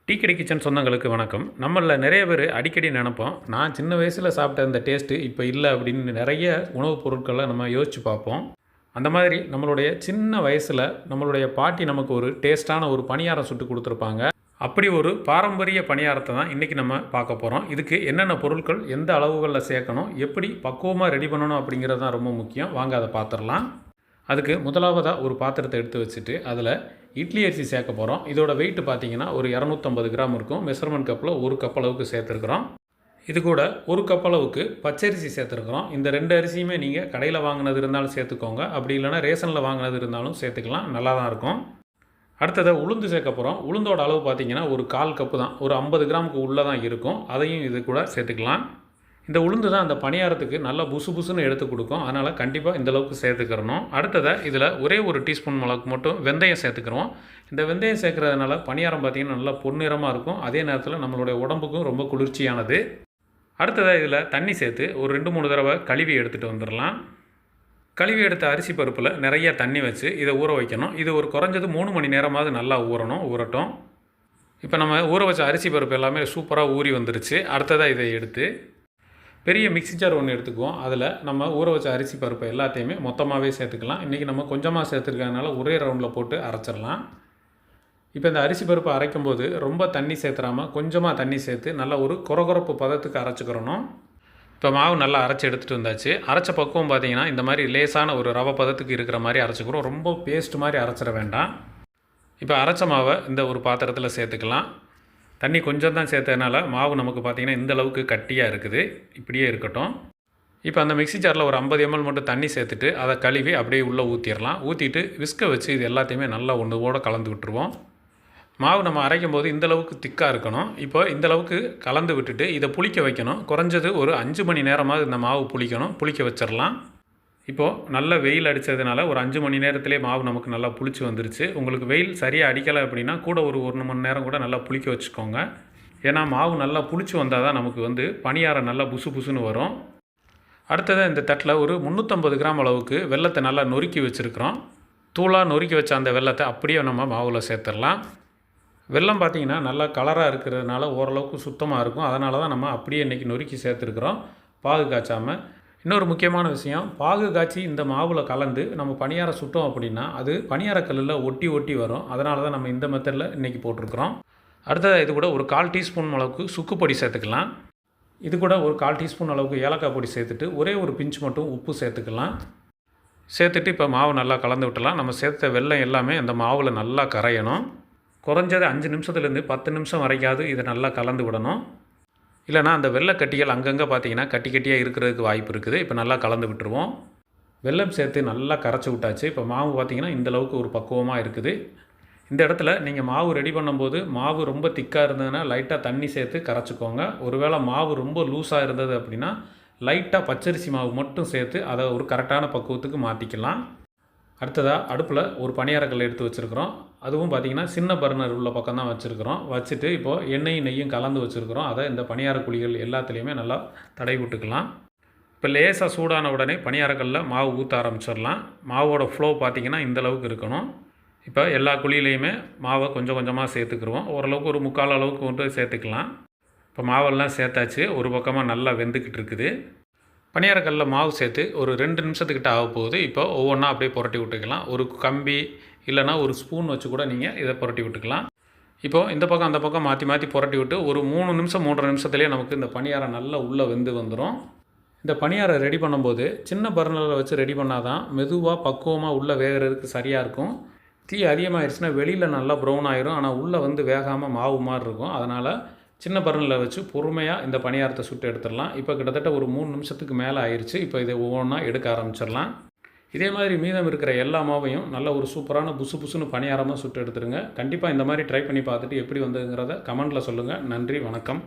Tea கடை kitchen சொந்தங்களுக்கு வணக்கம். நம்மளில் நிறைய பேர் அடிக்கடி நினைப்போம், நான் சின்ன வயசில் சாப்பிட்ட இந்த டேஸ்ட்டு இப்போ இல்லை அப்படின்னு நிறைய உணவுப் பொருட்களை நம்ம யோசித்து பார்ப்போம். அந்த மாதிரி நம்மளுடைய சின்ன வயசில் நம்மளுடைய பாட்டி நமக்கு ஒரு டேஸ்ட்டான ஒரு பணியாரம் சுட்டு கொடுத்துருப்பாங்க. அப்படி ஒரு பாரம்பரிய பணியாரத்தை தான் இன்றைக்கி நம்ம பார்க்க போகிறோம். இதுக்கு என்னென்ன பொருட்கள், எந்த அளவுகளில் சேர்க்கணும், எப்படி பக்குவமாக ரெடி பண்ணணும் அப்படிங்கிறது தான் ரொம்ப முக்கியம். வாங்க அதை பார்த்துடலாம். அதுக்கு முதலாவதாக ஒரு பாத்திரத்தை எடுத்து வச்சுட்டு அதில் இட்லி அரிசி சேர்க்க போகிறோம். இதோட வெயிட் பார்த்திங்கன்னா ஒரு 250 கிராம் இருக்கும். மெஷர்மெண்ட் கப்பில் ஒரு கப் அளவுக்கு சேர்த்துருக்குறோம். இது கூட ஒரு கப் அளவுக்கு பச்சரிசி சேர்த்துருக்குறோம். இந்த 2 அரிசியுமே நீங்கள் கடையில் வாங்கினது இருந்தாலும் சேர்த்துக்கோங்க, அப்படி இல்லைனா ரேஷனில் வாங்கினது இருந்தாலும் சேர்த்துக்கலாம், நல்லா தான் இருக்கும். அடுத்ததாக உளுந்து சேர்க்க போகிறோம். உளுந்தோட அளவு பார்த்திங்கன்னா ஒரு 1/4 கப்பு தான், ஒரு 50 கிராமுக்கு உள்ளே தான் இருக்கும். அதையும் இது கூட சேர்த்துக்கலாம். இந்த உளுந்து தான் அந்த பணியாரத்துக்கு நல்லா புசு புசுன்னு எடுத்து கொடுக்கும். அதனால் கண்டிப்பாக இந்தளவுக்கு சேர்த்துக்கிறணும். அடுத்ததாக இதில் ஒரே ஒரு டீஸ்பூன் அளவுக்கு மட்டும் வெந்தயம் சேர்த்துக்கிறோம். இந்த வெந்தயம் சேர்க்குறதுனால பணியாரம் பார்த்திங்கன்னா நல்லா பொன்னிறமாக இருக்கும். அதே நேரத்தில் நம்மளுடைய உடம்புக்கும் ரொம்ப குளிர்ச்சியானது. அடுத்ததாக இதில் தண்ணி சேர்த்து ஒரு 2-3 தடவை கழுவி எடுத்துகிட்டு வந்துடலாம். கழுவி எடுத்த அரிசி பருப்பில் நிறைய தண்ணி வச்சு இதை ஊற வைக்கணும். இது ஒரு குறைஞ்சது 3 மணி நேரமாவது நல்லா ஊறட்டும். இப்போ நம்ம ஊற வச்ச அரிசி பருப்பு எல்லாமே சூப்பராக ஊறி வந்துருச்சு. அடுத்ததாக இதை எடுத்து பெரிய மிக்ஸி ஜார் ஒன்று எடுத்துக்குவோம். அதில் நம்ம ஊற வச்ச அரிசி பருப்பு எல்லாத்தையுமே மொத்தமாகவே சேர்த்துக்கலாம். இன்றைக்கி நம்ம கொஞ்சமாக சேர்த்துருக்கறதுனால ஒரே ரவுண்டில் போட்டு அரைச்சிடலாம். இப்போ இந்த அரிசி பருப்பு அரைக்கும்போது ரொம்ப தண்ணி சேர்த்துறாமல் கொஞ்சமாக தண்ணி சேர்த்து நல்லா ஒரு கொரகொரப்பு பதத்துக்கு அரைச்சிக்கிறணும். இப்போ மாவு நல்லா அரைச்சி எடுத்துகிட்டு வந்தாச்சு. அரைச்ச பக்குவம் பார்த்திங்கன்னா இந்த மாதிரி லேசான ஒரு ரவை பதத்துக்கு இருக்கிற மாதிரி அரைச்சிக்கிறோம். ரொம்ப பேஸ்ட் மாதிரி அரைச்சிட வேண்டாம். இப்போ அரைச்ச மாவை இந்த ஒரு பாத்திரத்தில் சேர்த்துக்கலாம். தண்ணி கொஞ்சம் தான் சேர்த்ததுனால மாவு நமக்கு பார்த்திங்கன்னா இந்த அளவுக்கு கட்டியாக இருக்குது. இப்படியே இருக்கட்டும். இப்போ அந்த மிக்ஸி ஜாரில் ஒரு 50 ml மட்டும் தண்ணி சேர்த்துட்டு அதை கழுவி அப்படியே உள்ளே ஊற்றிடலாம். ஊற்றிட்டு விஸ்கை வச்சு இது எல்லாத்தையுமே நல்லா ஒன்றுவோடு கலந்து விட்டுருவோம். மாவு நம்ம அரைக்கும் போது இந்தளவுக்கு திக்காக இருக்கணும். இப்போ இந்தளவுக்கு கலந்து விட்டுட்டு இதை புளிக்க வைக்கணும். குறைஞ்சது ஒரு 5 மணி நேரமாவது இந்த மாவு புளிக்க வச்சிடலாம். இப்போது நல்ல வெயில் அடித்ததுனால ஒரு 5 மணி நேரத்திலே மாவு நமக்கு நல்லா புளிச்சு வந்துருச்சு. உங்களுக்கு வெயில் சரியாக அடிக்கலை அப்படின்னா கூட ஒரு 1 மணி நேரம் கூட நல்லா புளிக்க வச்சுக்கோங்க. ஏன்னா மாவு நல்லா புளிச்சு வந்தால் தான் நமக்கு பணியாரம் நல்லா புசு புசுன்னு வரும். அடுத்ததாக இந்த தட்டில் ஒரு 350 கிராம் அளவுக்கு வெல்லத்தை நல்லா நொறுக்கி வச்சுருக்கிறோம். தூளாக நொறுக்கி வச்ச அந்த வெல்லத்தை அப்படியே நம்ம மாவில் சேர்த்துடலாம். வெல்லம் பார்த்திங்கன்னா நல்லா கலராக இருக்கிறதுனால ஓரளவுக்கு சுத்தமாக இருக்கும். அதனால தான் நம்ம அப்படியே இன்றைக்கி நொறுக்கி சேர்த்துருக்குறோம், பாகு காய்ச்சாமல். இன்னொரு முக்கியமான விஷயம், பாகு காய்ச்சி இந்த மாவில் கலந்து நம்ம பணியாரம் சுட்டோம் அப்படின்னா அது பணியாரக்கல்லில் ஒட்டி வரும். அதனால தான் நம்ம இந்த மெத்தடில் இன்றைக்கி போட்டிருக்கிறோம். அடுத்ததாக இது கூட ஒரு 1/4 டீஸ்பூன் அளவுக்கு சுக்கு பொடி சேர்த்துக்கலாம். இது கூட ஒரு 1/4 டீஸ்பூன் அளவுக்கு ஏலக்காய் பொடி சேர்த்துட்டு ஒரே ஒரு பிஞ்ச் மட்டும் உப்பு சேர்த்துக்கலாம். சேர்த்துட்டு இப்போ மாவு நல்லா கலந்து விட்டலாம். நம்ம சேர்த்த வெல்லம் எல்லாமே அந்த மாவில் நல்லா கரையணும். குறைஞ்சது 5 நிமிஷத்துலேருந்து 10 நிமிஷம் வரைக்காவது இதை நல்லா கலந்து விடணும். இல்லைனா அந்த வெள்ளைக்கட்டிகள் அங்கங்கே பார்த்திங்கன்னா கட்டியாக இருக்கிறதுக்கு வாய்ப்பு இருக்குது. இப்போ நல்லா கலந்து விட்டுருவோம். வெல்லம் சேர்த்து நல்லா கரைச்சி விட்டாச்சு. இப்போ மாவு பார்த்திங்கன்னா இந்தளவுக்கு ஒரு பக்குவமாக இருக்குது. இந்த இடத்துல நீங்கள் மாவு ரெடி பண்ணும்போது மாவு ரொம்ப திக்காக இருந்ததுன்னா லைட்டாக தண்ணி சேர்த்து கரைச்சிக்கோங்க. ஒருவேளை மாவு ரொம்ப லூஸாக இருந்தது அப்படின்னா லைட்டாக பச்சரிசி மாவு மட்டும் சேர்த்து அதை ஒரு கரெக்டான பக்குவத்துக்கு மாற்றிக்கலாம். அடுத்ததாக அடுப்பில் ஒரு பணியாரக்கல் எடுத்து வச்சுருக்குறோம். அதுவும் பார்த்திங்கன்னா சின்ன பர்னர் உள்ள பக்கம் தான் வச்சுருக்குறோம். வச்சுட்டு இப்போது எண்ணெயும் நெய்யும் கலந்து வச்சுருக்குறோம். அதை இந்த பணியார குழிகள் எல்லாத்துலேயுமே நல்லா தடவி விட்டுக்கலாம். இப்போ லேசாக சூடான உடனே பணியாரக்கல்லில் மாவு ஊற்ற ஆரம்பிச்சிடலாம். மாவோட ஃப்ளோ பார்த்திங்கன்னா இந்தளவுக்கு இருக்கணும். இப்போ எல்லா குழியிலையுமே மாவை கொஞ்சம் கொஞ்சமாக சேர்த்துக்குருவோம். ஓரளவுக்கு ஒரு 3/4 அளவுக்கு கொண்டு சேர்த்துக்கலாம். இப்போ மாவெல்லாம் சேர்த்தாச்சு. ஒரு பக்கமாக நல்லா வெந்துக்கிட்டு இருக்குது. பணியாரக்கல்லில் மாவு சேர்த்து ஒரு 2 நிமிஷத்துக்கிட்ட ஆக போகுது. இப்போ ஒவ்வொன்றா அப்படியே புரட்டி விட்டுக்கலாம். ஒரு கம்பி இல்லைனா ஒரு ஸ்பூன் வச்சு கூட நீங்கள் இதை புரட்டி விட்டுக்கலாம். இப்போது இந்த பக்கம் அந்த பக்கம் மாற்றி புரட்டி விட்டு ஒரு 3 நிமிஷம் 3.5 நிமிஷத்துலேயே நமக்கு இந்த பணியாரம் நல்லா உள்ளே வெந்து வந்துடும். இந்த பணியாரம் ரெடி பண்ணும்போது சின்ன பர்னரில் வச்சு ரெடி பண்ணால் தான் மெதுவாக பக்குவமாக உள்ளே வேகிறதுக்கு சரியாக இருக்கும். தீ அதிகமாகிடுச்சுன்னா வெளியில் நல்லா ப்ரௌன் ஆயிரும், ஆனால் உள்ளே வேகாமல் மாவு மாதிரி இருக்கும். அதனால் சின்ன பர்னரில் வச்சு பொறுமையாக இந்த பணியாரத்தை சுட்டு எடுத்துடலாம். இப்போ கிட்டத்தட்ட ஒரு 3 நிமிஷத்துக்கு மேலே ஆயிடுச்சு. இப்போ இதை ஒவ்வொன்றா எடுக்க ஆரம்பிச்சிடலாம். இதே மாதிரி மீதம் இருக்கிற எல்லா மாவையும் நல்ல ஒரு சூப்பரான புசுன்னு பணியாரமாக சுட்டு எடுத்துருங்க. கண்டிப்பாக இந்த மாதிரி ட்ரை பண்ணி பார்த்துட்டு எப்படி வந்ததுங்கிறத கமெண்ட்டில் சொல்லுங்கள். நன்றி, வணக்கம்.